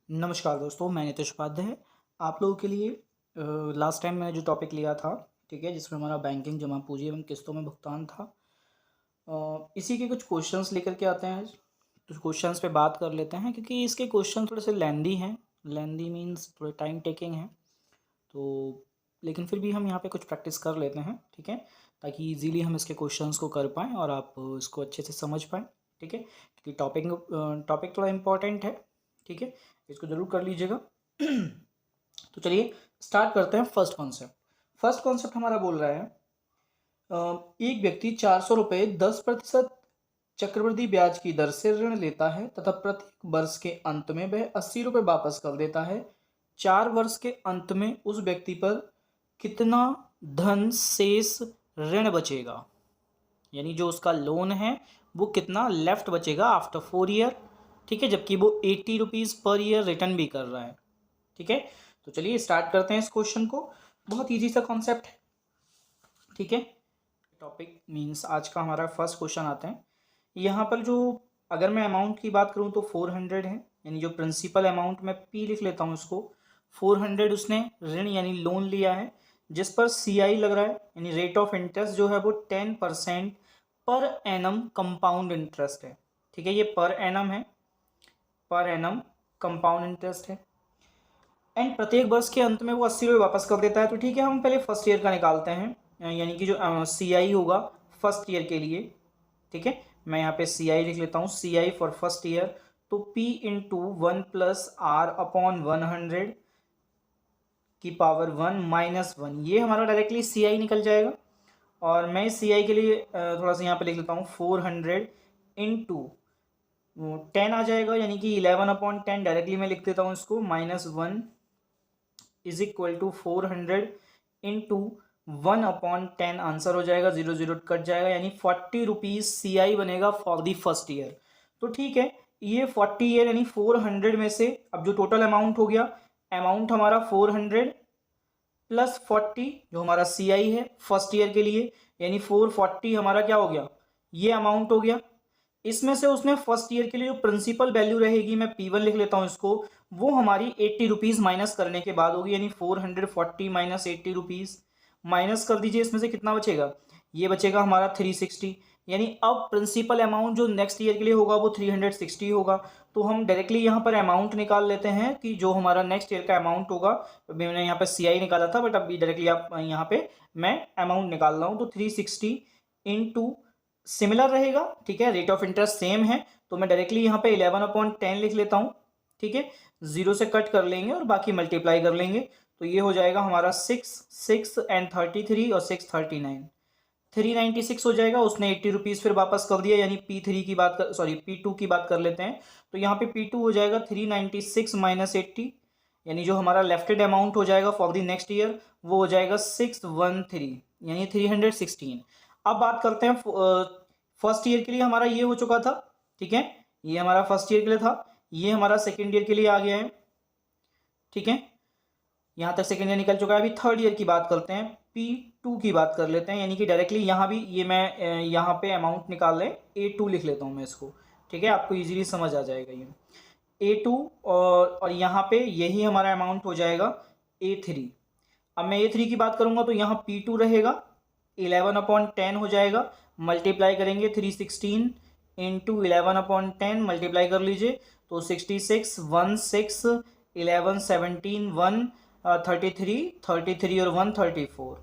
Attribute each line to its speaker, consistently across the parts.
Speaker 1: नमस्कार दोस्तों, मैं नितिश उपाध्याय आप लोगों के लिए लास्ट टाइम मैंने जो टॉपिक लिया था, ठीक है, जिसमें हमारा बैंकिंग जमा पूंजी एवं किस्तों में भुगतान था। इसी के कुछ क्वेश्चंस लेकर के आते हैं। कुछ क्वेश्चंस पे बात कर लेते हैं क्योंकि इसके क्वेश्चन थोड़े से लेंदी हैं। लेंदी मीन्स थोड़े टाइम टेकिंग हैं, तो लेकिन फिर भी हम यहाँ पे कुछ प्रैक्टिस कर लेते हैं, ठीक है, ताकि इजीली हम इसके क्वेश्चंस को कर पाएँ और आप इसको अच्छे से समझ पाएँ, ठीक है, क्योंकि टॉपिक थोड़ा इम्पोर्टेंट है, ठीक है, इसको ज़रूर कर लीजिएगा। तो चलिए स्टार्ट करते हैं। फर्स्ट कॉन्सेप्ट हमारा बोल रहा है एक व्यक्ति 400 रुपये 10% चक्रवृद्धि ब्याज की दर से ऋण लेता है तथा प्रत्येक वर्ष के अंत में वह 80 रुपये वापस कर देता है। 4 वर्ष के अंत में उस व्यक्ति पर कितना धन शेष ऋण बचेगा, यानी जो उसका लोन है वो कितना लेफ्ट बचेगा आफ्टर 4 ईयर, ठीक है, जबकि वो 80 रुपीज़ पर ईयर रिटर्न भी कर रहा है, ठीक है। तो चलिए स्टार्ट करते हैं इस क्वेश्चन को। बहुत इजी सा कॉन्सेप्ट है, ठीक है। टॉपिक मीन्स आज का हमारा फर्स्ट क्वेश्चन आता है। यहाँ पर जो अगर मैं अमाउंट की बात करूँ तो 400 है, यानी जो प्रिंसिपल अमाउंट मैं पी लिख लेता हूँ इसको। 400 उसने ऋण यानी लोन लिया है जिस पर CI लग रहा है, यानी रेट ऑफ इंटरेस्ट जो है वो 10% पर एनम कंपाउंड इंटरेस्ट है, ठीक है। ये पर एनम है, पर एनम कंपाउंड इंटरेस्ट है। एंड प्रत्येक वर्ष के अंत में वो 80 रुपये वापस कर देता है। तो ठीक है, हम पहले फर्स्ट ईयर का निकालते हैं, यानी कि जो CI होगा फर्स्ट ईयर के लिए, ठीक है। मैं यहाँ पे CI लिख लेता हूँ, CI फॉर फर्स्ट ईयर। तो P इंटू 1+R/100 की पावर 1 माइनस 1, ये हमारा डायरेक्टली CI निकल जाएगा। और मैं CI के लिए थोड़ा सा यहाँ पे लिख लेता हूँ 400 इंटू 10 आ जाएगा, यानी कि 11/10 डायरेक्टली मैं लिख देता हूँ इसको, -1 is equal to 400 into 1/10 answer हो जाएगा, 0 0 कट जाएगा, यानी 40 रुपीज़ CI बनेगा फॉर दी फर्स्ट ईयर। तो ठीक है, ये 40 ईयर यानी 400 में से अब जो टोटल अमाउंट हो गया, अमाउंट हमारा 400 प्लस 40 जो हमारा CI है फर्स्ट ईयर के लिए, यानी 440 हमारा क्या हो गया, ये अमाउंट हो गया। इसमें से उसने फर्स्ट ईयर के लिए जो प्रिंसिपल वैल्यू रहेगी, मैं P1 लिख लेता हूँ इसको, वो हमारी 80 रुपीज़ माइनस करने के बाद होगी, यानी 440 माइनस 80 रुपीज़ माइनस कर दीजिए। इसमें से कितना बचेगा, ये बचेगा हमारा 360, यानी अब प्रिंसिपल अमाउंट जो नेक्स्ट ईयर के लिए होगा वो 360 होगा। तो हम डायरेक्टली यहाँ पर अमाउंट निकाल लेते हैं कि जो हमारा नेक्स्ट ईयर का अमाउंट होगा, मैंने यहाँ पे CI निकाला था बट अभी डायरेक्टली आप यहाँ पे मैं अमाउंट निकाल रहा हूँ। तो 360 इंटू सिमिलर रहेगा, ठीक है, रेट ऑफ इंटरेस्ट सेम है, तो मैं डायरेक्टली यहाँ पे 11/10 लिख लेता हूँ, ठीक है, 0 से कट कर लेंगे और बाकी मल्टीप्लाई कर लेंगे। तो ये हो जाएगा हमारा 6 एंड 33 और 6 39, 396 हो जाएगा। उसने 80 रुपीज़ फिर वापस कर दिया, यानी P3 की बात कर, सॉरी P2 की बात कर लेते हैं। तो यहाँ पे P2 हो जाएगा 396 माइनस 80, यानी जो हमारा लेफ्टेड अमाउंट हो जाएगा फॉर दी नेक्स्ट ईयर वो हो जाएगा 613, यानी 316। अब बात करते हैं फर्स्ट ईयर के लिए, हमारा ये हो चुका था, ठीक है, ये हमारा फर्स्ट ईयर के लिए था, ये हमारा सेकेंड ईयर के लिए आ गया है, ठीक है, यहाँ तक सेकेंड ईयर निकल चुका है। अभी थर्ड ईयर की बात करते हैं, P2 की बात कर लेते हैं, यानी कि डायरेक्टली यहाँ भी ये मैं यहाँ पे अमाउंट निकाल लें, A2 लिख लेता हूँ मैं इसको, ठीक है, आपको इजीली समझ आ जाएगा ये A2, और यहाँ पे यही हमारा अमाउंट हो जाएगा A3। अब मैं A3 की बात करूँगा तो यहाँ P2 रहेगा, 11/10 हो जाएगा, मल्टीप्लाई करेंगे 316 इंटू 11/10 मल्टीप्लाई कर लीजिए, तो 66 16 11 17 1 33 और 1 34,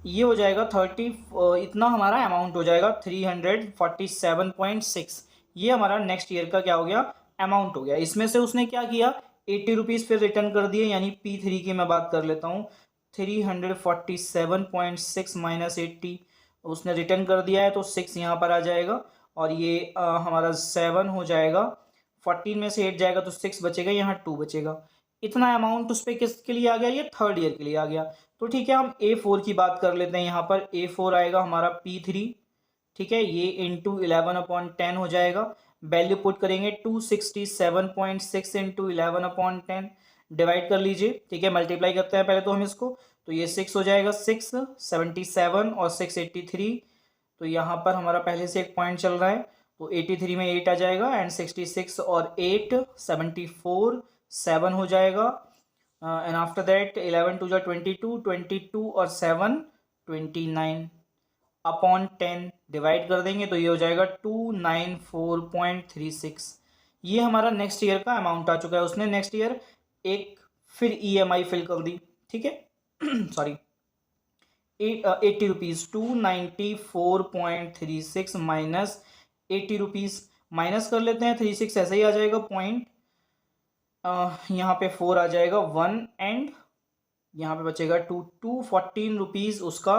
Speaker 1: ये हो जाएगा 30, इतना हमारा अमाउंट हो जाएगा 347.6। ये हमारा नेक्स्ट ईयर का क्या हो गया, अमाउंट हो गया। इसमें से उसने क्या किया, 80 रुपीज़ फिर रिटर्न कर दिए, यानी P3 की मैं बात कर लेता हूँ, 347.6 माइनस 80 उसने रिटर्न कर दिया है, तो 6 यहाँ पर आ जाएगा, और ये हमारा 7 हो जाएगा, 14 में से 8 जाएगा तो 6 बचेगा, यहाँ 2 बचेगा। इतना अमाउंट उस पर किसके लिए आ गया, ये थर्ड ईयर के लिए आ गया। तो ठीक है, हम A4 की बात कर लेते हैं। यहाँ पर A4 आएगा हमारा P3, ठीक है, ये इंटू 11/10 हो जाएगा, वैल्यू पुट करेंगे 267.6 इंटू 11/10 डिवाइड कर लीजिए, ठीक है, मल्टीप्लाई करते हैं पहले तो हम इसको, तो ये 6 हो जाएगा, 677 और 683, तो यहाँ पर हमारा पहले से एक पॉइंट चल रहा है, तो 83 में 8 आ जाएगा, एंड 66 और 8 74 7 हो जाएगा। एंड आफ्टर दैट 11 टू जा 22, 22 और 7 29 अपॉन 10 डिवाइड कर देंगे तो ये हो जाएगा 294.36। ये हमारा नेक्स्ट ईयर का अमाउंट आ चुका है। उसने नेक्स्ट ईयर एक फिर ईएमआई फिल कर दी, ठीक है। Sorry, 80 rupees, 294.36 minus 80 rupees, minus कर लेते हैं 36 ऐसे ही आ जाएगा पॉइंट, यहाँ पे 4 आ जाएगा 1 एंड यहाँ पे बचेगा 214 रुपीज़ उसका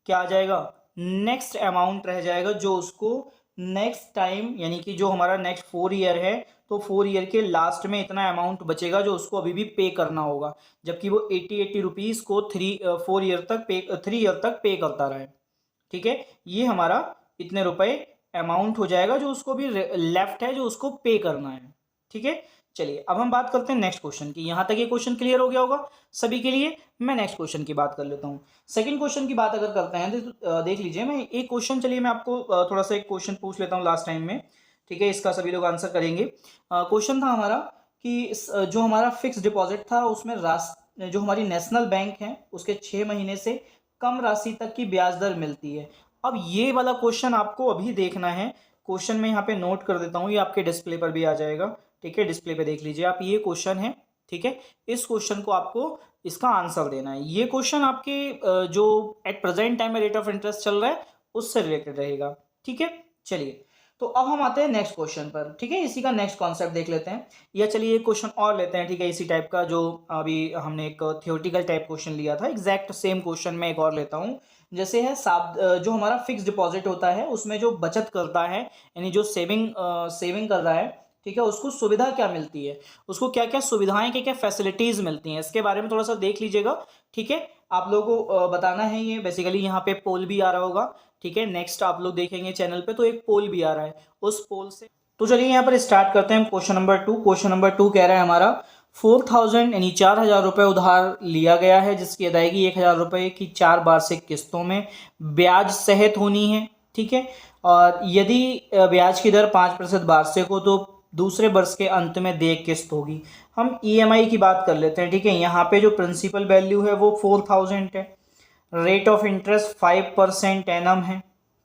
Speaker 1: क्या आ जाएगा, नेक्स्ट अमाउंट रह जाएगा जो उसको नेक्स्ट टाइम, यानी कि जो हमारा नेक्स्ट 4 ईयर है तो 4 ईयर के लास्ट में इतना अमाउंट बचेगा जो उसको अभी भी पे करना होगा, जबकि वो 80 रुपीज़ को 4 ईयर तक 3 ईयर तक पे करता रहे, ठीक है। ये हमारा इतने रुपए अमाउंट हो जाएगा जो उसको भी लेफ्ट है जो उसको पे करना है, ठीक है। चलिए अब हम बात करते हैं नेक्स्ट क्वेश्चन की। यहाँ तक ये क्वेश्चन क्लियर हो गया होगा सभी के लिए। मैं नेक्स्ट क्वेश्चन की बात कर लेता हूँ। सेकंड क्वेश्चन की बात अगर करते हैं तो देख लीजिए, मैं एक क्वेश्चन, चलिए मैं आपको थोड़ा सा एक क्वेश्चन पूछ लेता हूँ लास्ट टाइम में, ठीक है। इसका सभी लोग आंसर करेंगे। क्वेश्चन था हमारा कि जो हमारा फिक्स डिपॉजिट था उसमें जो हमारी नेशनल बैंक है उसके 6 महीने से कम राशि तक की ब्याज दर मिलती है। अब ये वाला क्वेश्चन आपको अभी देखना है। क्वेश्चन में यहाँ पे नोट कर देता हूँ, ये आपके डिस्प्ले पर भी आ जाएगा, ठीक है। डिस्प्ले पे देख लीजिए आप, ये क्वेश्चन है, ठीक है। इस क्वेश्चन को आपको इसका आंसर देना है। ये क्वेश्चन आपके जो एट प्रेजेंट टाइम में रेट ऑफ इंटरेस्ट चल रहा है उससे रिलेटेड रहेगा, ठीक है। चलिए तो अब हम आते हैं नेक्स्ट क्वेश्चन पर, ठीक है। इसी का नेक्स्ट कॉन्सेप्ट देख लेते हैं, या चलिए एक क्वेश्चन और लेते हैं, ठीक है। इसी टाइप का जो अभी हमने एक थियोरटिकल टाइप क्वेश्चन लिया था, एग्जैक्ट सेम क्वेश्चन मैं एक और लेता हूँ। जैसे है जो हमारा फिक्स डिपॉजिट होता है उसमें जो बचत करता है, यानी जो सेविंग कर रहा है, ठीक है, उसको सुविधा क्या मिलती है, उसको क्या क्या सुविधाएं, क्या क्या फैसिलिटीज़ मिलती हैं, इसके बारे में थोड़ा सा देख लीजिएगा, ठीक है। आप लोगों को बताना है। ये बेसिकली यहाँ पे पोल भी आ रहा होगा, ठीक है। नेक्स्ट आप लोग देखेंगे चैनल पे तो एक पोल भी आ रहा है, उस पोल से तो चलिए यहाँ पर स्टार्ट करते हैं। क्वेश्चन नंबर 2, क्वेश्चन नंबर 2 कह रहा है हमारा 4000 यानी 4000 रुपये उधार लिया गया है जिसकी अदायगी 1000 रुपये की 4 वार्षिक किस्तों में ब्याज सहित होनी है, ठीक है। और यदि ब्याज की दर 5% वार्षिक हो तो दूसरे वर्ष के अंत में देय किस्त होगी। हम ईएमआई की बात कर लेते हैं, ठीक है। यहाँ पे जो प्रिंसिपल वैल्यू है वो 4000 है, रेट ऑफ इंटरेस्ट 5% एनम है,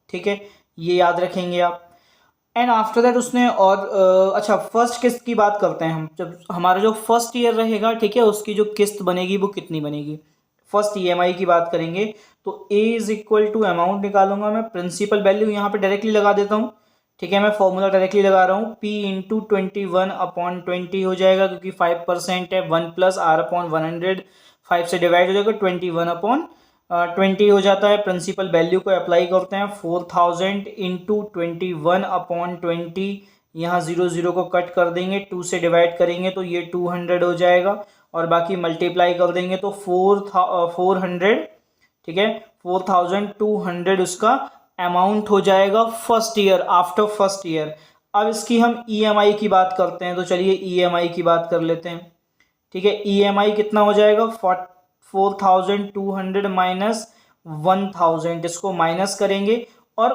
Speaker 1: ठीक है, ये याद रखेंगे आप। एंड आफ्टर दैट उसने और अच्छा फर्स्ट किस्त की बात करते हैं हम। जब हमारा जो फर्स्ट ईयर रहेगा, ठीक है, उसकी जो किस्त बनेगी वो कितनी बनेगी, फर्स्ट ईएमआई की बात करेंगे तो ए इज इक्वल टू अमाउंट निकालूंगा मैं, प्रिंसिपल वैल्यू यहाँ पे डायरेक्टली लगा देता हूँ, ठीक है। मैं फॉर्मूला डायरेक्टली लगा रहा हूँ, P इंटू 21/20 हो जाएगा क्योंकि 5% है, 1 प्लस R/100, 5 से डिवाइड हो जाएगा 21/20 हो जाता है। प्रिंसिपल वैल्यू को अप्लाई करते हैं, 4000 इंटू 21/20, यहाँ 0 को कट कर देंगे, 2 से डिवाइड करेंगे तो ये 200 हो जाएगा और बाकी मल्टीप्लाई कर देंगे तो 400, ठीक है, 4200 उसका अमाउंट हो जाएगा first year, after first year. अब इसकी हम ईएमआई की बात करते हैं तो चलिए ईएमआई की बात कर लेते हैं, ठीक है। ईएमआई कितना हो जाएगा, 4200 माइनस 1000, इसको माइनस करेंगे और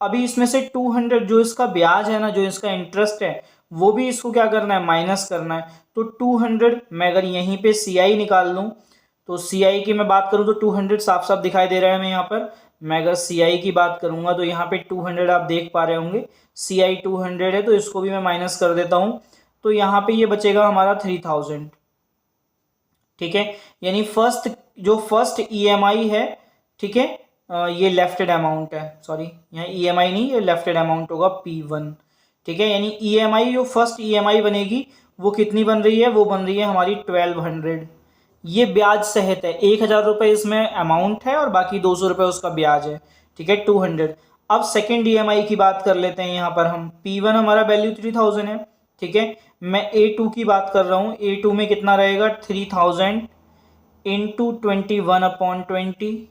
Speaker 1: अभी इसमें से 200 जो इसका ब्याज है ना, जो इसका इंटरेस्ट है वो भी इसको क्या करना है, माइनस करना है। तो 200 मैं अगर यहीं पे CI निकाल लूँ तो CI की मैं बात करूँ तो 200 साफ साफ दिखाई दे रहा है हमें यहाँ पर। मैं अगर CI की बात करूँगा तो यहाँ पे 200 आप देख पा रहे होंगे, CI 200 है तो इसको भी मैं माइनस कर देता हूँ तो यहाँ पे ये बचेगा हमारा 3000, ठीक है। यानी फर्स्ट EMI है, ठीक है, ये लेफ्टेड अमाउंट है, सॉरी यहाँ EMI नहीं, ये लेफ्टेड अमाउंट होगा P1, ठीक है। यानी EMI जो फर्स्ट EMI बनेगी वो कितनी बन रही है, वो बन रही है हमारी 1200। ये ब्याज सहित है, 1000 रुपये इसमें अमाउंट है और बाकी 200 रुपये उसका ब्याज है, ठीक है, 200। अब सेकेंड EMI की बात कर लेते हैं। यहाँ पर हम P1 हमारा वैल्यू 3000 है, ठीक है। मैं A2 की बात कर रहा हूँ, A2 में कितना रहेगा, 3000 इंटू 21/20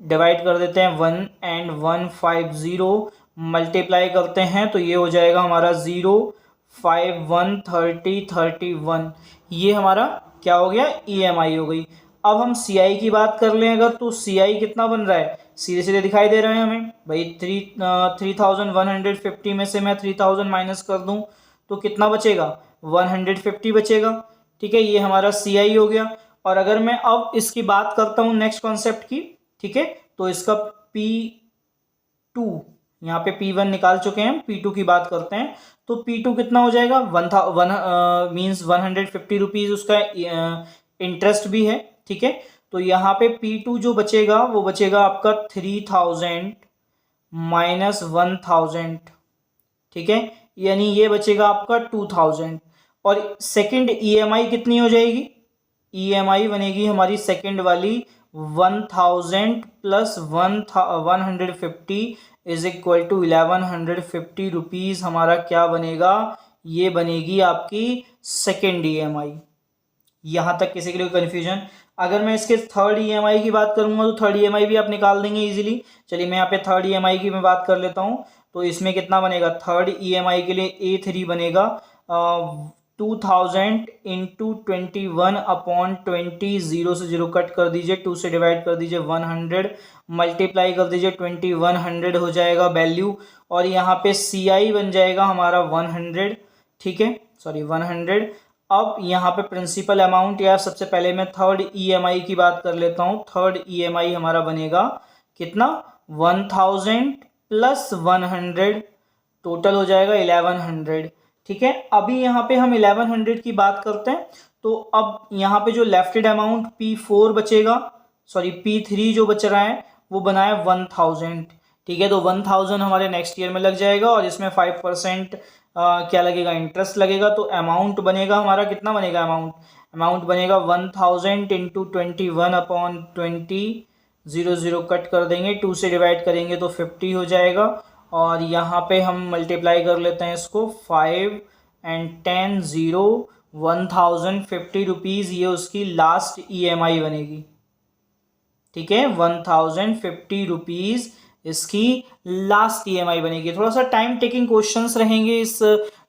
Speaker 1: डिवाइड कर देते हैं 1 एंड 150 मल्टीप्लाई करते हैं तो ये हो जाएगा हमारा 0 5 1 30 31। ये हमारा क्या हो गया, EMI हो गई। अब हम CI की बात कर लें अगर तो CI कितना बन रहा है, सीधे सीधे दिखाई दे रहे हैं हमें भाई। 3150 में से मैं 3000 माइनस कर दूं तो कितना बचेगा 150 बचेगा। ठीक है, ये हमारा CI हो गया। और अगर मैं अब इसकी बात करता हूँ नेक्स्ट कॉन्सेप्ट की, ठीक है, तो इसका P2, यहाँ पे P1 निकाल चुके हैं, P2 की बात करते हैं। तो P2 कितना हो जाएगा, मीन्स 150 रुपीज़ उसका इंटरेस्ट भी है। ठीक है, तो यहाँ पे P2 जो बचेगा वो बचेगा आपका 3000 माइनस 1000। ठीक है, यानी ये बचेगा आपका 2000। और सेकंड EMI कितनी हो जाएगी, EMI बनेगी हमारी सेकंड वाली 1000 plus 150 is equal to 1150 rupees. हमारा क्या बनेगा, ये बनेगी आपकी सेकंड EMI। यहाँ तक किसी के लिए कन्फ्यूजन? अगर मैं इसके थर्ड EMI की बात करूंगा तो थर्ड EMI भी आप निकाल देंगे इजीली। चलिए मैं यहाँ पे थर्ड EMI की मैं बात कर लेता हूँ। तो इसमें कितना बनेगा, थर्ड EMI के लिए A3 बनेगा 2000 इंटू 21/20, 0 से 0 कट कर दीजिए, 2 से डिवाइड कर दीजिए, 100 मल्टीप्लाई कर दीजिए, 2100 हो जाएगा वैल्यू। और यहाँ पे CI बन जाएगा हमारा 100। ठीक है, सॉरी 100। अब यहाँ पे प्रिंसिपल अमाउंट, या सबसे पहले मैं थर्ड EMI की बात कर लेता हूँ। थर्ड EMI हमारा बनेगा कितना, 1000 प्लस 100, टोटल हो जाएगा 1100। ठीक है, अभी यहाँ पे हम 1100 की बात करते हैं। तो अब यहाँ पे जो लेफ्टेड अमाउंट P4 बचेगा, सॉरी P3 जो बच रहा है वो बना है 1000। ठीक है, तो 1000 हमारे नेक्स्ट ईयर में लग जाएगा और इसमें 5% क्या लगेगा, इंटरेस्ट लगेगा। तो अमाउंट बनेगा हमारा, कितना बनेगा अमाउंट बनेगा 1000 इंटू 21/20, 0 0 कट कर देंगे, 2 से डिवाइड करेंगे तो 50 हो जाएगा। और यहाँ पे हम मल्टीप्लाई कर लेते हैं इसको, 5 एंड 10 0 1050 रुपीज़, ये उसकी लास्ट EMI बनेगी। ठीक है, 1050 रुपीज़ इसकी लास्ट EMI बनेगी। थोड़ा सा टाइम टेकिंग क्वेश्चंस रहेंगे इस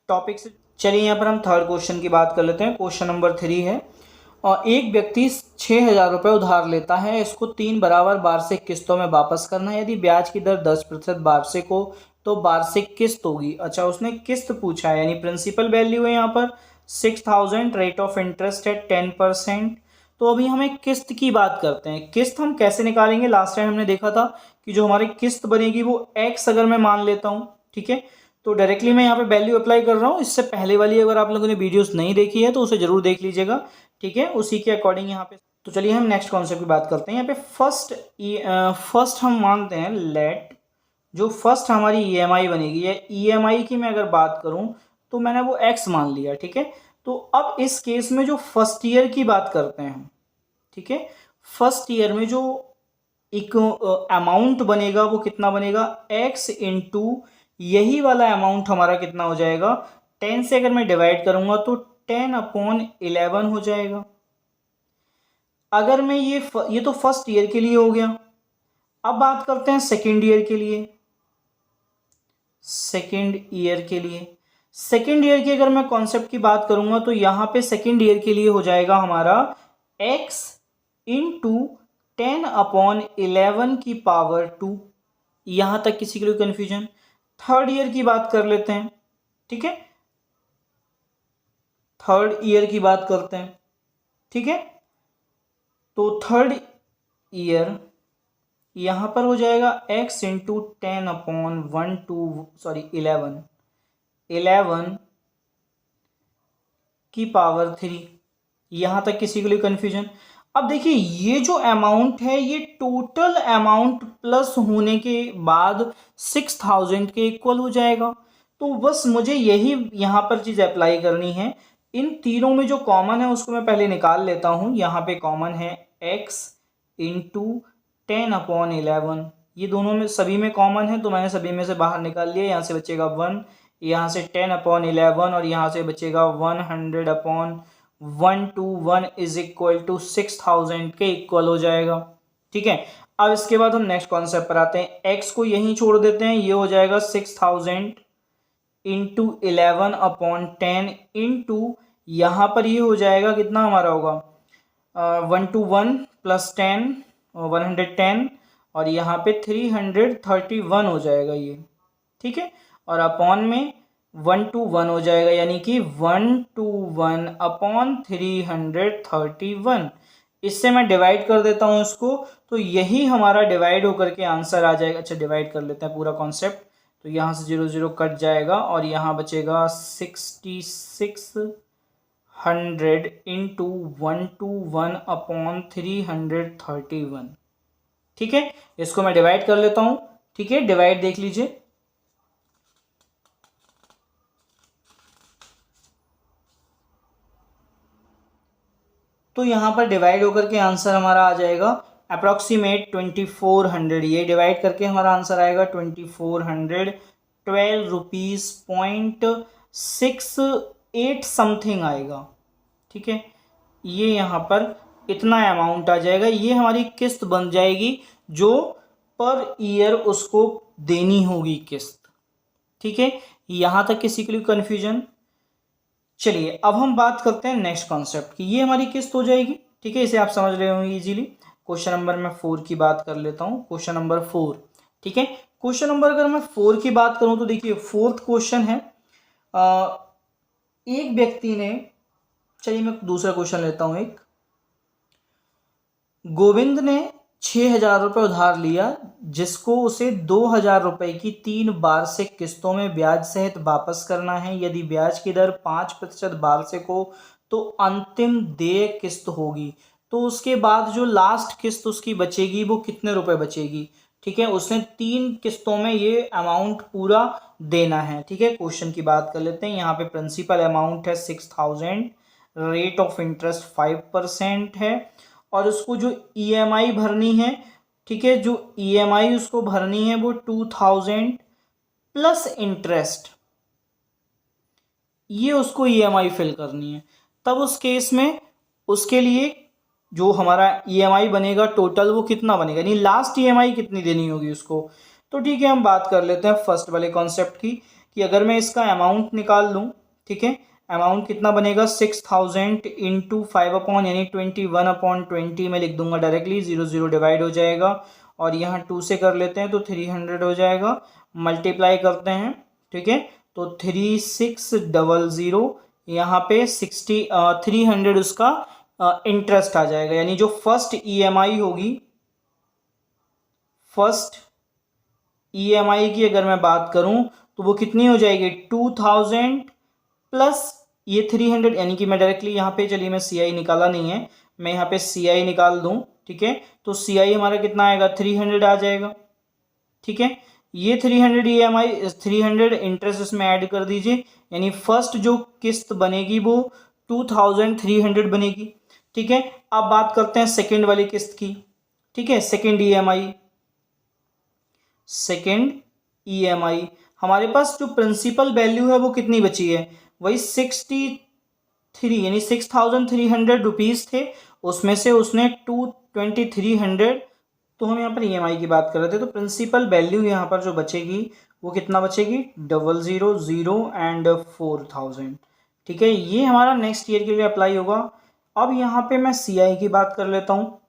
Speaker 1: टॉपिक से। चलिए यहाँ पर हम थर्ड क्वेश्चन की बात कर लेते हैं। क्वेश्चन नंबर 3 है, और एक व्यक्ति 6000 रुपये उधार लेता है, इसको 3 बराबर वार्षिक किस्तों में वापस करना है। यदि ब्याज की दर 10% वार्षिक हो तो वार्षिक किस्त होगी। अच्छा, उसने किस्त पूछा है, यानी प्रिंसिपल वैल्यू है यहाँ पर 6000, रेट ऑफ इंटरेस्ट है 10%। तो अभी हमें किस्त की बात करते हैं। किस्त हम कैसे निकालेंगे, लास्ट टाइम हमने देखा था कि जो हमारी किस्त बनेगी वो x अगर मैं मान लेता हूँ। ठीक है, तो डायरेक्टली मैं यहाँ पे वैल्यू अप्लाई कर रहा हूँ। इससे पहले वाली अगर आप लोगों ने वीडियोस नहीं देखी है तो उसे जरूर देख लीजिएगा। ठीक है, उसी के अकॉर्डिंग यहाँ पे। तो चलिए हम नेक्स्ट कॉन्सेप्ट की बात करते हैं। यहाँ पे फर्स्ट हम मानते हैं लेट, जो फर्स्ट हमारी EMI बनेगी, या EMI की मैं अगर बात करूँ तो मैंने वो x मान लिया। ठीक है, तो अब इस केस में जो फर्स्ट ईयर की बात करते हैं, ठीक है, फर्स्ट ईयर में जो एक अमाउंट बनेगा वो कितना बनेगा, x इंटू यही वाला अमाउंट हमारा कितना हो जाएगा, 10 से अगर मैं डिवाइड करूंगा तो 10/11 हो जाएगा। अगर मैं ये तो फर्स्ट ईयर के लिए हो गया। अब बात करते हैं सेकेंड ईयर के लिए। सेकेंड ईयर की अगर मैं कॉन्सेप्ट की बात करूंगा तो यहां पे सेकेंड ईयर के लिए हो जाएगा हमारा x इंटू 10/11 की पावर 2। यहां तक किसी के लिए कंफ्यूजन? थर्ड ईयर की बात कर लेते हैं। ठीक है, थर्ड ईयर की बात करते हैं। ठीक है, तो थर्ड ईयर यहां पर हो जाएगा x इंटू 11 की पावर 3। यहां तक किसी के लिए कंफ्यूजन? अब देखिए, ये जो अमाउंट है ये टोटल अमाउंट प्लस होने के बाद 6000 के इक्वल हो जाएगा। तो बस मुझे यही यहाँ पर चीज़ अप्लाई करनी है। इन तीनों में जो कॉमन है उसको मैं पहले निकाल लेता हूँ। यहाँ पे कॉमन है x इंटू 10/11, ये दोनों में सभी में कॉमन है तो मैंने सभी में से बाहर निकाल लिया। यहाँ से बचेगा 1, यहाँ से 10/11 और यहाँ से बचेगा 100/121 इज इक्वल टू 6000 के इक्वल हो जाएगा। ठीक है, अब इसके बाद हम नेक्स्ट कॉन्सेप्ट पर आते हैं। x को यहीं छोड़ देते हैं, ये हो जाएगा 6000 इंटू 11/10 इंटू यहाँ पर ये हो जाएगा कितना हमारा होगा 121 प्लस 10 110 और यहाँ पे 331 हो जाएगा ये। ठीक है, और अपॉन में 1/1 हो जाएगा, यानी कि 1/1 अपॉन 331। इससे मैं डिवाइड कर देता हूँ इसको, तो यही हमारा डिवाइड होकर के आंसर आ जाएगा। अच्छा, डिवाइड कर लेते हैं पूरा कॉन्सेप्ट, तो यहाँ से 0 0 कट जाएगा और यहाँ बचेगा 6600 इंटू 1/1 अपॉन 331। ठीक है, इसको मैं डिवाइड कर लेता हूँ। ठीक है, डिवाइड देख लीजिए। तो यहाँ पर डिवाइड होकर के आंसर हमारा आ जाएगा अप्रॉक्सीमेट 2400। ये डिवाइड करके हमारा आंसर आएगा 2412 रुपीज़ .68 समथिंग आएगा। ठीक है, ये यहाँ पर इतना अमाउंट आ जाएगा। ये हमारी किस्त बन जाएगी जो पर ईयर उसको देनी होगी किस्त। ठीक है, यहाँ तक किसी के लिए कन्फ्यूजन? चलिए अब हम बात करते हैं नेक्स्ट कॉन्सेप्ट की। ये हमारी किस्त हो जाएगी। ठीक है, इसे आप समझ रहे होंगे इजीली। क्वेश्चन नंबर मैं 4 की बात कर लेता हूँ, क्वेश्चन नंबर 4। ठीक है, क्वेश्चन नंबर अगर मैं 4 की बात करूँ तो देखिए 4th क्वेश्चन है। एक व्यक्ति ने, चलिए मैं दूसरा क्वेश्चन लेता हूँ। एक गोविंद ने 6,000 रुपये उधार लिया, जिसको उसे 2,000 रुपये की 3 वार्षिक किस्तों में ब्याज सहित वापस करना है। यदि ब्याज की दर 5% वार्षिक हो तो अंतिम देय किस्त होगी। तो उसके बाद जो लास्ट किस्त उसकी बचेगी वो कितने रुपए बचेगी? ठीक है, उसने 3 किस्तों में ये अमाउंट पूरा देना है। ठीक है, क्वेश्चन की बात कर लेते हैं। यहाँ पे प्रिंसिपल अमाउंट है 6,000, रेट ऑफ इंटरेस्ट 5% है, और उसको जो ईएमआई भरनी है, ठीक है, जो ईएमआई उसको भरनी है वो 2000 प्लस इंटरेस्ट, ये उसको ईएमआई फिल करनी है। तब उस केस में उसके लिए जो हमारा ईएमआई बनेगा टोटल वो कितना बनेगा, यानी लास्ट ईएमआई कितनी देनी होगी उसको। तो ठीक है, हम बात कर लेते हैं फर्स्ट वाले कॉन्सेप्ट की, कि अगर मैं इसका अमाउंट निकाल लूँ, ठीक है, अमाउंट कितना बनेगा 6,000 इंटू 5 यानी 21/20 में लिख दूंगा डायरेक्टली। 0 0 डिवाइड हो जाएगा और यहाँ 2 से कर लेते हैं तो 300 हो जाएगा। मल्टीप्लाई करते हैं, ठीक है, तो 3600, यहाँ पे 300 उसका इंटरेस्ट आ जाएगा। यानी जो फर्स्ट ईएमआई होगी, फर्स्ट ईएमआई की अगर मैं बात करूं तो वो कितनी हो जाएगी 2000 प्लस ये 300, यानी कि मैं डायरेक्टली यहाँ पे, चलिए मैं सीआई निकाला नहीं है, मैं यहाँ पे सीआई निकाल दूं। ठीक है, तो सीआई हमारा कितना आएगा 300 आ जाएगा। ठीक है, ये 300 ईएमआई 300 इंटरेस्ट इसमें ऐड कर दीजिए, यानी फर्स्ट जो किस्त बनेगी वो 2300 बनेगी। ठीक है, अब बात करते हैं सेकेंड वाली किस्त की। ठीक है, सेकेंड ईएमआई हमारे पास जो प्रिंसिपल वैल्यू है वो कितनी बची है, वही 63, यानी 6,300 रुपीज़ थे, उसमें से उसने 2300, तो हम यहाँ पर ईएमआई की बात कर रहे थे, तो प्रिंसिपल वैल्यू यहाँ पर जो बचेगी वो कितना बचेगी 000 एंड 4,000। ठीक है, ये हमारा नेक्स्ट ईयर के लिए अप्लाई होगा। अब यहाँ पे मैं सीआई की बात कर लेता हूँ।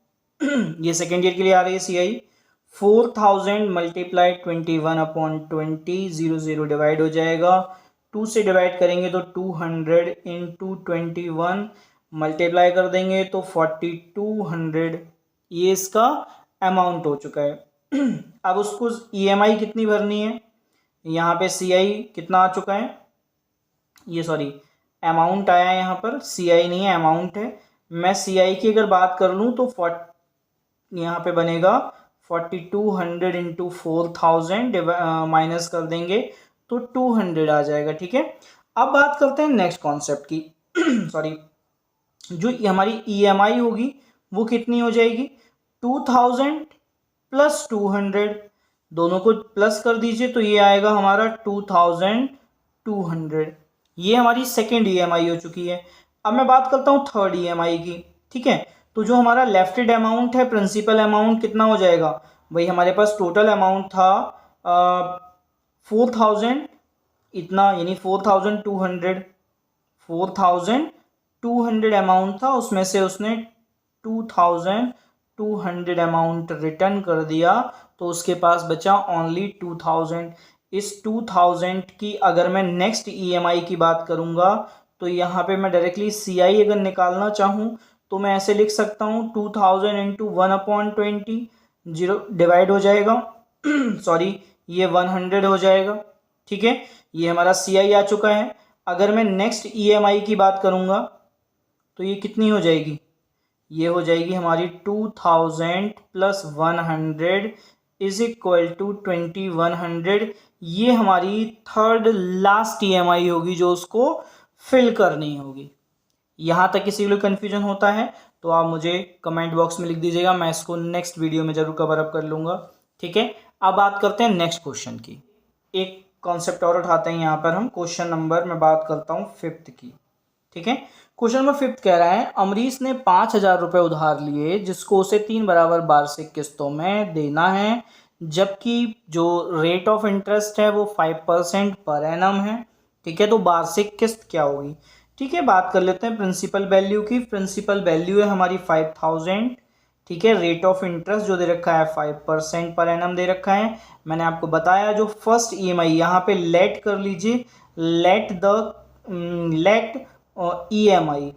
Speaker 1: ये सेकेंड ईयर के लिए आ रही है सीआई। 4,000 मल्टीप्लाई 21/20, 0 0 डिवाइड हो जाएगा। 2 से डिवाइड करेंगे तो 200 इंटू 21, मल्टीप्लाई कर देंगे तो 4200, ये इसका अमाउंट हो चुका है। अब उसको ईएमआई कितनी भरनी है, यहाँ पे सीआई कितना आ चुका है, ये सॉरी अमाउंट आया है, यहाँ पर सीआई नहीं है अमाउंट है। मैं सीआई की अगर बात कर लूँ तो यहाँ पे बनेगा 4200 इंटू 4000 माइनस कर देंगे तो 200 आ जाएगा। ठीक है, अब बात करते हैं नेक्स्ट कॉन्सेप्ट की। सॉरी, जो हमारी ईएमआई होगी वो कितनी हो जाएगी 2000 प्लस 200, दोनों को प्लस कर दीजिए तो ये आएगा हमारा 2200। ये हमारी सेकेंड ईएमआई हो चुकी है। अब मैं बात करता हूँ थर्ड ईएमआई की। ठीक है, तो जो हमारा लेफ्टेड अमाउंट है, प्रिंसिपल अमाउंट कितना हो जाएगा, भाई हमारे पास टोटल अमाउंट था 4000 इतना, यानी 4,200 अमाउंट था, उसमें से उसने 2,200 अमाउंट रिटर्न कर दिया, तो उसके पास बचा ओनली 2000। इस 2000 की अगर मैं नेक्स्ट EMI की बात करूँगा तो यहाँ पे मैं डायरेक्टली CI अगर निकालना चाहूँ तो मैं ऐसे लिख सकता हूँ 2000 इंटू 1/20 जीरो डिवाइड हो जाएगा सॉरी ये 100 हो जाएगा। ठीक है, ये हमारा CI आ चुका है। अगर मैं नेक्स्ट EMI की बात करूँगा तो ये कितनी हो जाएगी, ये हो जाएगी हमारी 2000 प्लस 100 इज इक्वल टू 2100। ये हमारी थर्ड लास्ट EMI होगी जो उसको फिल करनी होगी। यहाँ तक किसी को कन्फ्यूजन होता है तो आप मुझे कमेंट बॉक्स में लिख दीजिएगा, मैं इसको नेक्स्ट वीडियो में ज़रूर कवर अप कर लूँगा। ठीक है, अब बात करते हैं नेक्स्ट क्वेश्चन की। एक कॉन्सेप्ट और उठाते हैं यहाँ पर हम, क्वेश्चन नंबर मैं बात करता हूँ 5th की। ठीक है, क्वेश्चन नंबर 5th कह रहा है अमरीश ने 5000 रुपये उधार लिए जिसको उसे 3 बराबर वार्षिक किस्तों में देना है, जबकि जो रेट ऑफ इंटरेस्ट है वो 5% पर एनम है। ठीक है, तो वार्षिक किस्त क्या होगी। ठीक है, बात कर लेते हैं प्रिंसिपल वैल्यू की। प्रिंसिपल वैल्यू है हमारी 5000। ठीक है, रेट ऑफ इंटरेस्ट जो दे रखा है 5% पर एनम दे रखा है। मैंने आपको बताया जो फर्स्ट EMI यहाँ पे लेट कर लीजिए, late EMI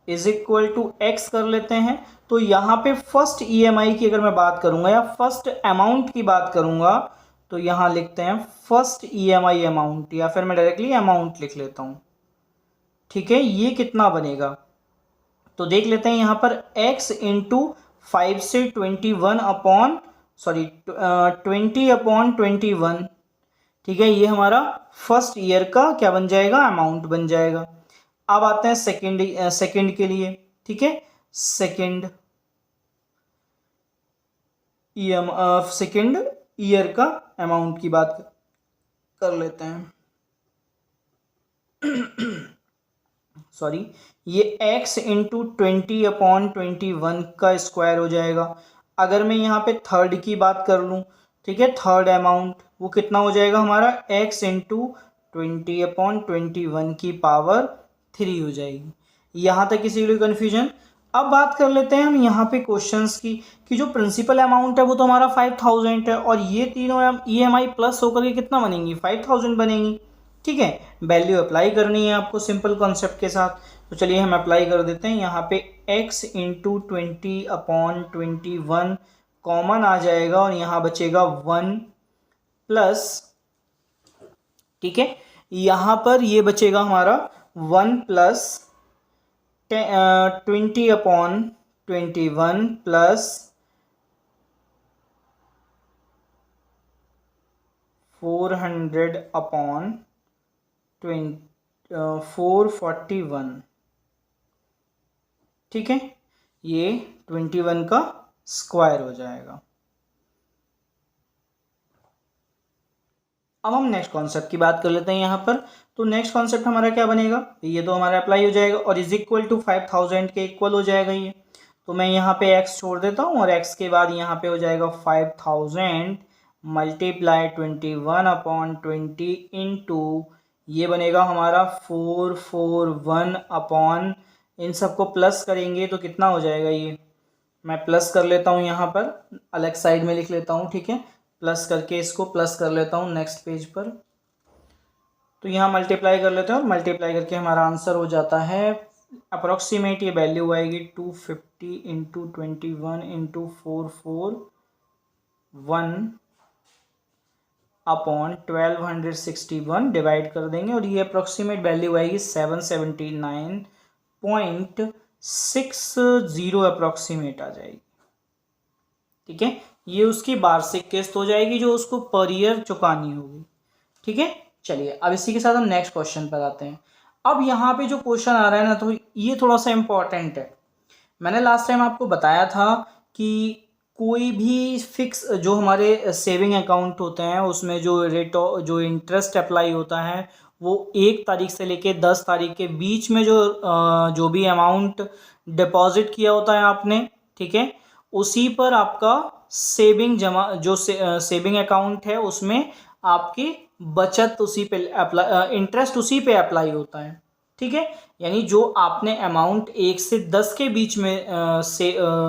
Speaker 1: is equal to x कर लेते हैं। तो यहाँ पे फर्स्ट EMI की अगर मैं बात करूंगा या फर्स्ट अमाउंट की बात करूंगा तो यहाँ लिखते हैं फर्स्ट EMI अमाउंट, या फिर मैं डायरेक्टली अमाउंट लिख लेता हूँ। ठीक है, ये कितना बनेगा तो देख लेते हैं यहाँ पर x इंटू 5 से 20/21। ठीक है, ये हमारा फर्स्ट ईयर का क्या बन जाएगा, अमाउंट बन जाएगा। अब आते हैं सेकंड के लिए। ठीक है, सेकंड ईयर का अमाउंट की बात कर लेते हैं सॉरी, ये x इंटू 20/21 का स्क्वायर हो जाएगा। अगर मैं यहाँ पे थर्ड की बात कर लूँ, ठीक है, थर्ड अमाउंट वो कितना हो जाएगा हमारा x इंटू 20/21 की पावर 3 हो जाएगी। यहाँ तक किसी को कन्फ्यूजन। अब बात कर लेते हैं हम यहाँ पे क्वेश्चंस की कि जो प्रिंसिपल अमाउंट है वो तो हमारा 5000 है और ये तीनों EMI प्लस होकर के कितना बनेंगी, 5000 बनेंगी। ठीक है, वैल्यू अप्लाई करनी है आपको सिंपल कॉन्सेप्ट के साथ, तो चलिए हम अप्लाई कर देते हैं। यहाँ पे x इंटू 20/21 कॉमन आ जाएगा और यहाँ बचेगा 1 प्लस, ठीक है, यहाँ पर ये बचेगा हमारा 1 प्लस 20/21 प्लस 441। ठीक है, ये 21 का स्क्वायर हो जाएगा। अब हम नेक्स्ट कॉन्सेप्ट की बात कर लेते हैं यहाँ पर। तो नेक्स्ट कॉन्सेप्ट हमारा क्या बनेगा, ये तो हमारा अप्लाई हो जाएगा और इज इक्वल टू 5000 के इक्वल हो जाएगा ये। तो मैं यहाँ पे x छोड़ देता हूँ और x के बाद यहाँ पे हो जाएगा 5000 मल्टीप्लाई 21/20 इंटू ये बनेगा हमारा 441 इन सबको प्लस करेंगे तो कितना हो जाएगा, ये मैं प्लस कर लेता हूँ यहाँ पर, अलग साइड में लिख लेता हूँ। ठीक है, प्लस करके इसको प्लस कर लेता हूँ नेक्स्ट पेज पर। तो यहाँ मल्टीप्लाई कर लेते हैं और मल्टीप्लाई करके हमारा आंसर हो जाता है अप्रॉक्सीमेट, ये वैल्यू आएगी 250 इंटू 21 इंटू 441/1261 डिवाइड कर देंगे और ये अप्रॉक्सीमेट वैल्यू आएगी 779.60 अप्रॉक्सीमेट आ जाएगी। ठीक है, ये उसकी वार्षिक किस्त हो जाएगी जो उसको पर ईयर चुकानी होगी। ठीक है, चलिए अब इसी के साथ हम नेक्स्ट क्वेश्चन पर आते हैं। अब यहाँ पे जो क्वेश्चन आ रहा है ना, तो ये थोड़ा सा इम्पोर्टेंट है। मैंने लास्ट टाइम आपको बताया था कि कोई भी फिक्स जो हमारे सेविंग अकाउंट होते हैं उसमें जो जो इंटरेस्ट अप्लाई होता है वो 1 तारीख से लेके 10 तारीख के बीच में जो भी अमाउंट डिपॉजिट किया होता है आपने, ठीक है, उसी पर आपका सेविंग जमा जो सेविंग अकाउंट है उसमें आपकी बचत उसी पे इंटरेस्ट उसी पे अप्लाई होता है। ठीक है, यानी जो आपने अमाउंट 1 से 10 के बीच में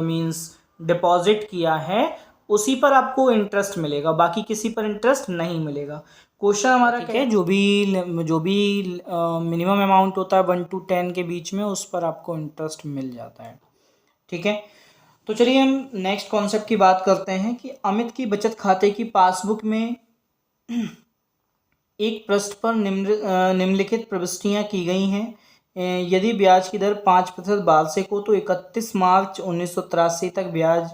Speaker 1: मींस डिपॉजिट किया है उसी पर आपको इंटरेस्ट मिलेगा, बाकी किसी पर इंटरेस्ट नहीं मिलेगा। क्वेश्चन हमारा क्या है, जो भी मिनिमम अमाउंट होता है 1 to 10 के बीच में, उस पर आपको इंटरेस्ट मिल जाता है। ठीक है, तो चलिए हम नेक्स्ट कॉन्सेप्ट की बात करते हैं कि अमित की बचत खाते की पासबुक में एक पृष्ठ पर निम्नलिखित प्रविष्टियां की गई हैं। यदि ब्याज की दर 5% वार्षिक हो तो 31 मार्च 1983 तक ब्याज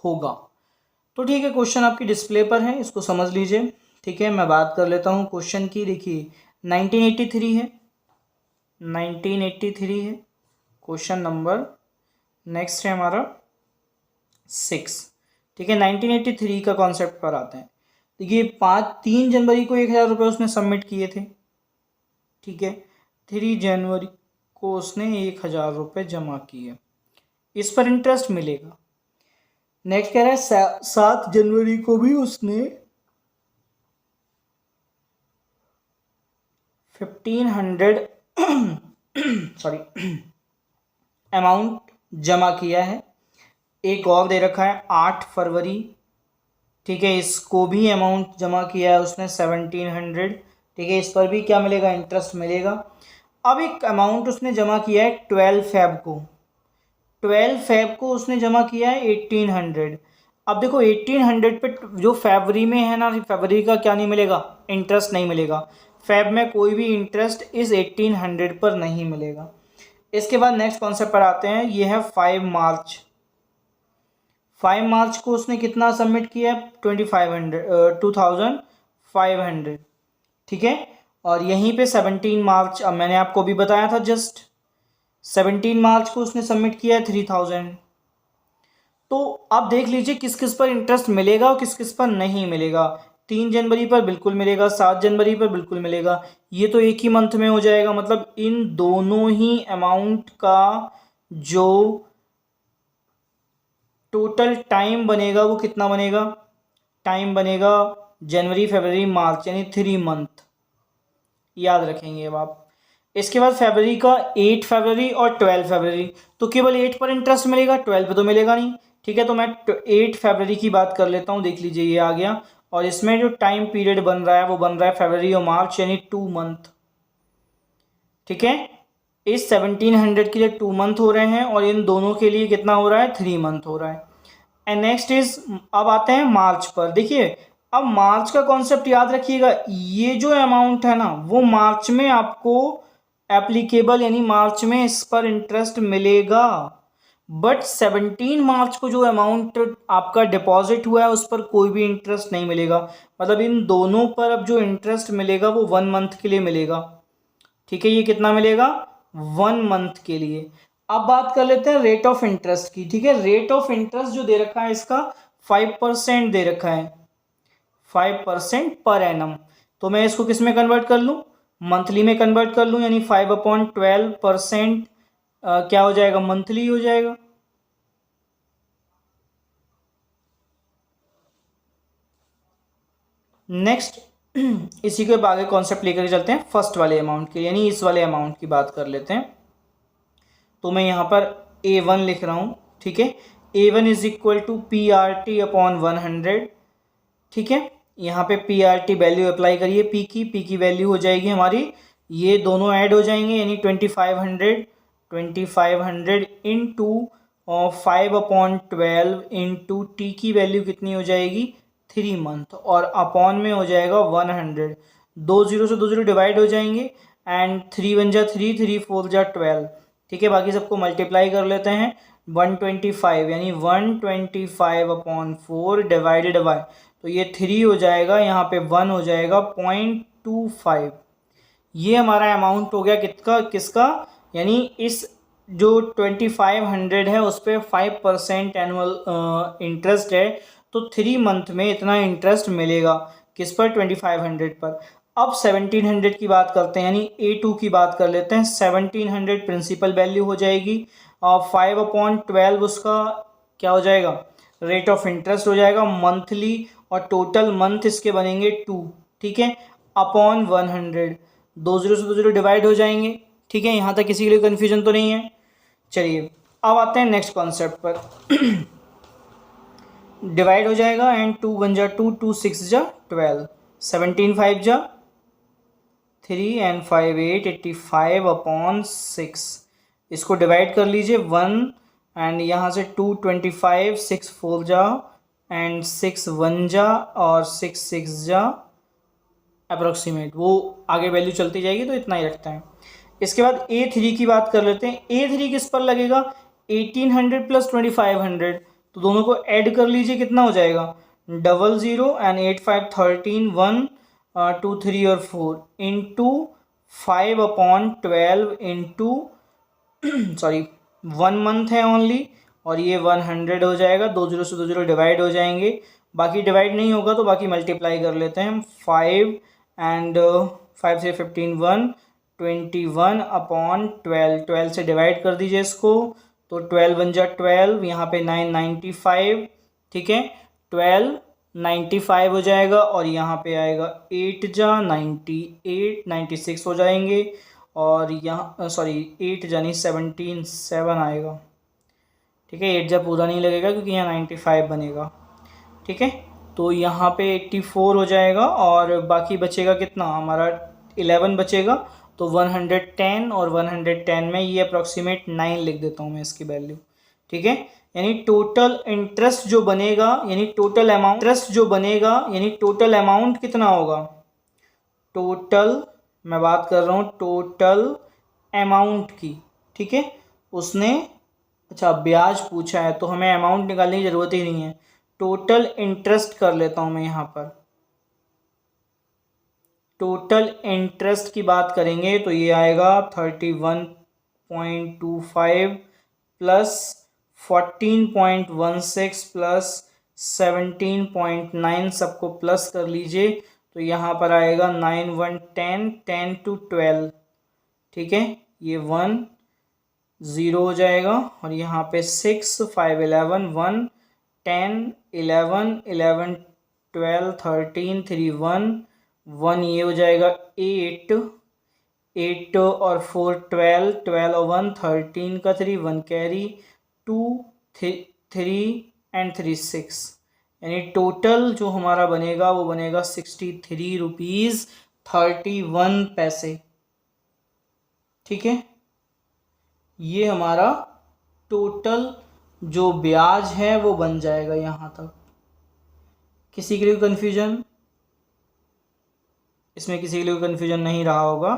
Speaker 1: होगा। तो ठीक है, क्वेश्चन आपकी डिस्प्ले पर है, इसको समझ लीजिए। ठीक है, मैं बात कर लेता हूँ क्वेश्चन की। देखिए 1983 है, 1983 है क्वेश्चन नंबर। नेक्स्ट है हमारा 6। ठीक है, 1983 का कॉन्सेप्ट पर आते हैं। देखिए 3 जनवरी को 1000 रुपये उसने सबमिट किए थे। ठीक है, 3 जनवरी को उसने 1000 रुपये जमा किए, इस पर इंटरेस्ट मिलेगा। नेक्स्ट कह रहा है 7 जनवरी को भी उसने 1500 सॉरी अमाउंट जमा किया है। एक और दे रखा है 8 फरवरी। ठीक है, इसको भी अमाउंट जमा किया है उसने 1700। ठीक है, इस पर भी क्या मिलेगा, इंटरेस्ट मिलेगा। अब एक अमाउंट उसने जमा किया है 12 फेब को, 12 फेब को उसने जमा किया है 1800। अब देखो 1800 पे जो फरवरी में है ना, फरवरी का क्या नहीं मिलेगा, इंटरेस्ट नहीं मिलेगा। फेब में कोई भी इंटरेस्ट इस 1800 पर नहीं मिलेगा। इसके बाद नेक्स्ट कॉन्सेप्ट पर आते हैं, ये है 5 मार्च। 5 मार्च को उसने कितना सबमिट किया है, 2500। ठीक है, और यहीं पे 17 मार्च, अब मैंने आपको भी बताया था जस्ट, 17 मार्च को उसने सबमिट किया है 3000। तो अब देख लीजिए किस किस पर इंटरेस्ट मिलेगा और किस किस पर नहीं मिलेगा। 3 जनवरी पर बिल्कुल मिलेगा, 7 जनवरी पर बिल्कुल मिलेगा। ये तो एक ही मंथ में हो जाएगा, मतलब इन दोनों ही अमाउंट का जो टोटल टाइम बनेगा वो कितना बनेगा, टाइम बनेगा जनवरी फरवरी मार्च, यानी 3 मंथ। याद रखेंगे अब आप। इसके बाद फरवरी का 8 फरवरी और 12 फरवरी, तो केवल 8 पर इंटरेस्ट मिलेगा, 12 पर तो मिलेगा नहीं। ठीक है, तो मैं 8 फरवरी की बात कर लेता हूँ। देख लीजिए ये आ गया, और इसमें जो टाइम पीरियड बन रहा है वो बन रहा है फरवरी और मार्च, यानी 2 मंथ। ठीक है, इस 1700 के लिए 2 मंथ हो रहे हैं, और इन दोनों के लिए कितना हो रहा है, 3 मंथ हो रहा है। एंड नेक्स्ट इज, अब आते हैं मार्च पर। देखिए अब मार्च का कॉन्सेप्ट याद रखिएगा, ये जो अमाउंट है ना वो मार्च में आपको एप्लीकेबल, यानी मार्च में इस पर इंटरेस्ट मिलेगा। बट 17 मार्च को जो अमाउंट आपका डिपॉजिट हुआ है उस पर कोई भी इंटरेस्ट नहीं मिलेगा। मतलब इन दोनों पर अब जो इंटरेस्ट मिलेगा वो 1 मंथ के लिए मिलेगा। ठीक है, ये कितना मिलेगा, 1 मंथ के लिए। अब बात कर लेते हैं रेट ऑफ इंटरेस्ट की। ठीक है, रेट ऑफ इंटरेस्ट जो दे रखा है इसका 5% दे रखा है, 5% पर एनम। तो मैं इसको किस में कन्वर्ट कर लूँ, मंथली में कन्वर्ट कर लूँ, यानी 5/12% क्या हो जाएगा, मंथली हो जाएगा। नेक्स्ट इसी के आगे कॉन्सेप्ट लेकर चलते हैं फर्स्ट वाले अमाउंट के, यानी इस वाले अमाउंट की बात कर लेते हैं। तो मैं यहाँ पर A1 लिख रहा हूँ। ठीक है, A1 is equal to PRT/100। ठीक है, यहाँ पे PRT वैल्यू अप्लाई करिए, P की वैल्यू हो जाएगी हमारी, ये दोनों ऐड हो जाएंगे, यानी 2500 इंटू 5/12 इंटू T की वैल्यू कितनी हो जाएगी, 3 मंथ, और अपॉन में हो जाएगा 100। 2 0 से 2 0 डिवाइड हो जाएंगे, एंड 3 1 जा 3, 3 4 जा 12। ठीक है, बाकी सबको मल्टीप्लाई कर लेते हैं। 125 यानी 125/4 डिवाइडेड बाय, तो ये 3 हो जाएगा, यहाँ पे 1 हो जाएगा 0.25। ये हमारा अमाउंट हो गया किसका, यानी इस जो 2500 है उस पर 5% एनुअल इंटरेस्ट है, तो 3 मंथ में इतना इंटरेस्ट मिलेगा। किस पर, 2500 पर। अब 1700 की बात करते हैं, यानी A2 की बात कर लेते हैं। 1700 प्रिंसिपल वैल्यू हो जाएगी, और 5/12 उसका क्या हो जाएगा, रेट ऑफ इंटरेस्ट हो जाएगा मंथली, और टोटल मंथ इसके बनेंगे 2। ठीक है, अपॉन 100। 2 0 से 2 0 डिवाइड हो जाएंगे। ठीक है, यहाँ तक किसी के लिए कन्फ्यूजन तो नहीं है। चलिए अब आते हैं नेक्स्ट कॉन्सेप्ट पर। डिवाइड हो जाएगा एंड 2 1 जा 2, 2 6 जा 12, 17 5 जा 3 एंड 5 8, 85 अपॉन 6। इसको डिवाइड कर लीजिए 1 एंड यहाँ से 2 25, 6 4 जा एंड 6 1 जा और 6 6 जा अप्रोक्सीमेट, वो आगे वैल्यू चलती जाएगी तो इतना ही रखता है। इसके बाद A3 की बात कर लेते हैं। A3 किस पर लगेगा, 1800 प्लस 2500, तो दोनों को ऐड कर लीजिए, कितना हो जाएगा 00 एंड 8 5 13 1 2 3 और 4 into 5 upon 12 into sorry 1 month है ओनली, और ये 100 हो जाएगा। 2 0 से 2 0 डिवाइड हो जाएंगे, बाकी डिवाइड नहीं होगा तो बाकी मल्टीप्लाई कर लेते हैं हम। 5 एंड 5 से 15 1 21 अपॉन 12, 12 से डिवाइड कर दीजिए इसको, तो 12 1 जा 12, यहाँ पे 9 95, ठीक है 12 95 हो जाएगा, और यहाँ पे आएगा 8 जा 98 96 हो जाएंगे, और यहाँ सॉरी 8 जा नहीं 17 7 आएगा, ठीक है 8 जा पूरा नहीं लगेगा क्योंकि यहाँ 95 बनेगा, ठीक है। तो यहाँ पे 84 हो जाएगा, और बाकी बचेगा कितना हमारा 11 बचेगा, तो 110, और 110 में ये अप्रॉक्सीमेट 9 लिख देता हूँ मैं इसकी वैल्यू, ठीक है। यानी टोटल इंटरेस्ट जो बनेगा, यानी टोटल अमाउंट इंटरेस्ट जो बनेगा, यानी टोटल अमाउंट कितना होगा, टोटल मैं बात कर रहा हूँ टोटल अमाउंट की, ठीक है। उसने अच्छा ब्याज पूछा है तो हमें अमाउंट निकालने की ज़रूरत ही नहीं है, टोटल इंटरेस्ट कर लेता हूँ मैं यहाँ पर। टोटल इंटरेस्ट की बात करेंगे तो ये आएगा 31.25 प्लस 14.16 प्लस 17.9, सबको प्लस कर लीजिए, तो यहाँ पर आएगा 9 1 10 10 to 12, ठीक है। ये 1 0 हो जाएगा, और यहाँ पे 6 5 11 1 10 11 11 12 13 3 1 1, ये हो जाएगा 8 8 और 4 12 12 और 1 13 का 3 1 कैरी 2 3 एंड 3 6, यानी टोटल जो हमारा बनेगा वो बनेगा 63 रुपीज़ 31 पैसे, ठीक है। ये हमारा टोटल जो ब्याज है वो बन जाएगा यहाँ तक। किसी के लिए कन्फ्यूजन, इसमें किसी के लिए कन्फ्यूजन नहीं रहा होगा,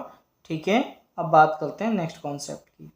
Speaker 1: ठीक है। अब बात करते हैं नेक्स्ट कॉन्सेप्ट की।